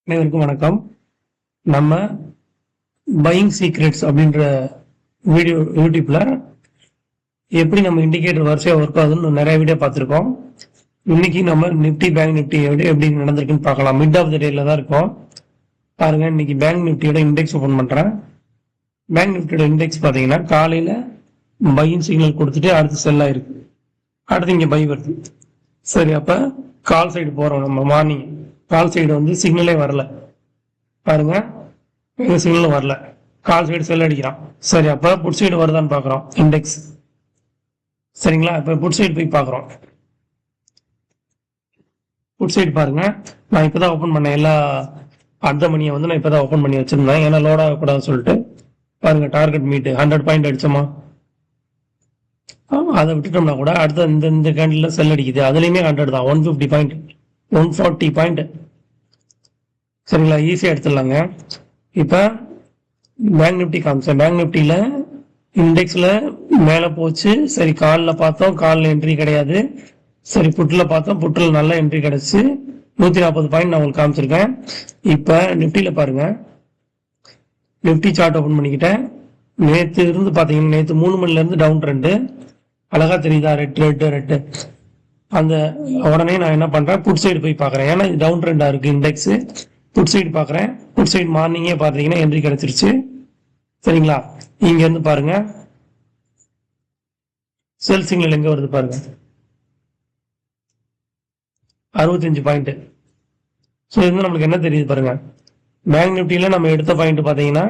அனைவருக்கும் வணக்கம். நம்ம பையிங் சீக்ரெட்ஸ் அப்படின்ற வீடியோ யூடியூப்ல எப்படி நம்ம இண்டிகேட்டர் வரிசையாக ஒர்க் ஆகுதுன்னு நிறைய வீடியோ பார்த்துருக்கோம். இன்னைக்கு நம்ம நிப்டி பேங்க் நிப்டி எப்படி நடந்திருக்குன்னு பார்க்கலாம். மிட் ஆஃப் த டேல தான் இருக்கோம். பாருங்க, இன்னைக்கு பேங்க் நிப்டியோட இண்டெக்ஸ் ஓப்பன் பண்றேன். பேங்க் நிப்டியோட இண்டெக்ஸ் பார்த்தீங்கன்னா காலையில பையிங் சிக்னல் கொடுத்துட்டு அடுத்து செல் ஆயிருக்கு. அடுத்து இங்கே பை வருது. சரி, அப்ப கால் சைடு போறோம். நம்ம மார்னிங் கால் சைடு வந்து சிக்னலே வரல. பாருங்க, எங்க சிக்னலும் வரல. கால் சைடு செல் அடிக்கிறான். சரி, அப்ப புட் சைடு வருதான்னு பாக்குறோம் இண்டெக்ஸ். சரிங்களா, இப்ப புட் சைடு போய் பாக்குறோம். புட் சைடு பாருங்க, நான் இப்பதான் ஓபன் பண்ணேன். எல்லா அடுத்த மணியை வந்து நான் இப்பதான் ஓபன் பண்ணி வச்சிருந்தேன், ஏன்னா லோட் ஆகக்கூடாதுன்னு சொல்லிட்டு. பாருங்க, டார்கெட் மீட் 100 பாயிண்ட் அடிச்சோமா, அதை விட்டுட்டோம்னா கூட அடுத்த இந்த கேண்டில் செல் அடிக்குது. அதுலயுமே 100 தான். 150 பாயிண்ட், 140 பாயிண்ட். சரிங்களா, ஈஸியா எடுத்துடலாங்க. இப்ப பேங்க் நிப்டி காமிச்சேன். பேங்க் நிப்டியில இண்டெக்ஸ்ல மேல போச்சு. சரி, காலில் பார்த்தோம், காலில் என்ட்ரி கிடையாது. சரி, புட்ல பார்த்தோம், புட்ல நல்ல என்ட்ரி கிடைச்சு 140 பாயிண்ட் நான் உங்களுக்கு காமிச்சிருக்கேன். இப்ப நிப்டியில பாருங்க, நிப்டி சார்ட் ஓபன் பண்ணிக்கிட்டேன். நேத்து இருந்து பாத்தீங்கன்னா நேத்து 3 மணில இருந்து டவுன் ட்ரெண்ட் அழகா தெரியுதா, ரெட் ரெட் ரெட். அந்த உடனே நான் என்ன பண்றேன், புட் சைடு போய் பாக்குறேன். ஏன்னா இது டவுன் ட்ரெண்டா இருக்கு இண்டெக்ஸ். புட் சைடு பாக்குறேன். புட் சைடு மார்னிங்கே பாத்தீங்கன்னா என்ட்ரி கிடைச்சிருச்சு. சரிங்களா, இங்க இருந்து பாருங்க செல் சிக்னல் எங்க வருது பாருங்க, 65 பாயிண்ட். ஸோ இது நம்மளுக்கு என்ன தெரியுது பாருங்க, பேங்க் நிப்டியில நம்ம எடுத்த பாயிண்ட் பாத்தீங்கன்னா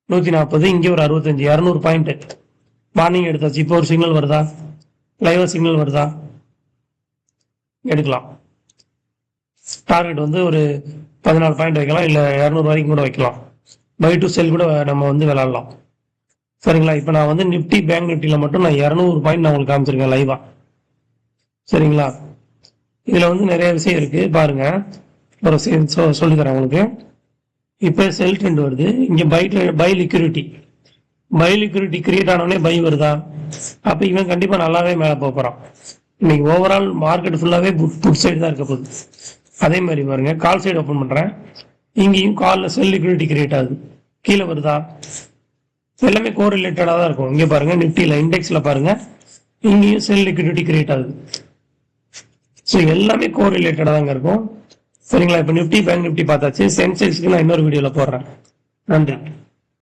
140, இங்க ஒரு 65, 200 பாயிண்ட் மார்னிங் எடுத்தாச்சு. இப்போ ஒரு சிக்னல் வருதா, லைவ் சிக்னல் வருதா, எடுக்கலாம். டார்கெட் வந்து ஒரு 14 பாயிண்ட் வைக்கலாம், இல்ல 200 வரைக்கும் கூட வைக்கலாம். பை டு செல் கூட நம்ம வந்து விளையாடலாம். சரிங்களா, இப்ப நான் வந்து நிப்டி பேங்க் நிப்டியில மட்டும் நான் 200 பாயிண்ட் நான் உங்களுக்கு காமிச்சிருக்கேன் லைவா. சரிங்களா, இதுல வந்து நிறைய விஷயம் இருக்கு பாருங்க, ஒரு சொல்லி தரேன் உங்களுக்கு. இப்ப செல் ட்ரெண்ட் வருது, இங்க பை லிக்விடிட்டி கிரியேட் ஆனோடனே பை வருதா, அப்ப இவன் கண்டிப்பா நல்லாவே மேல போறான். இன்னைக்கு ஓவரால் மார்க்கெட் ஃபுல்லாவே புட் சைடு தான் இருக்க போகுது. அதே மாதிரி பாருங்க, கால் சைடு ஓபன் பண்றேன். இங்கேயும் கால்ல செல் லிக்விடிட்டி கிரியேட் ஆகுது, கீழே வருதா, எல்லாமே கோ ரிலேட்டடா தான் இருக்கும். இங்க பாருங்க, நிப்டியில இண்டெக்ஸ்ல பாருங்க, இங்கேயும் செல் லிக்விடிட்டி கிரியேட் ஆகுது. ஸோ எல்லாமே கோ ரிலேட்டடா தாங்க இருக்கும். சரிங்களா, இப்ப நிப்டி பேங்க் நிப்டி பார்த்தாச்சு. சென்செக்ஸ்க்கு நான் இன்னொரு வீடியோல போடுறேன். நன்றி.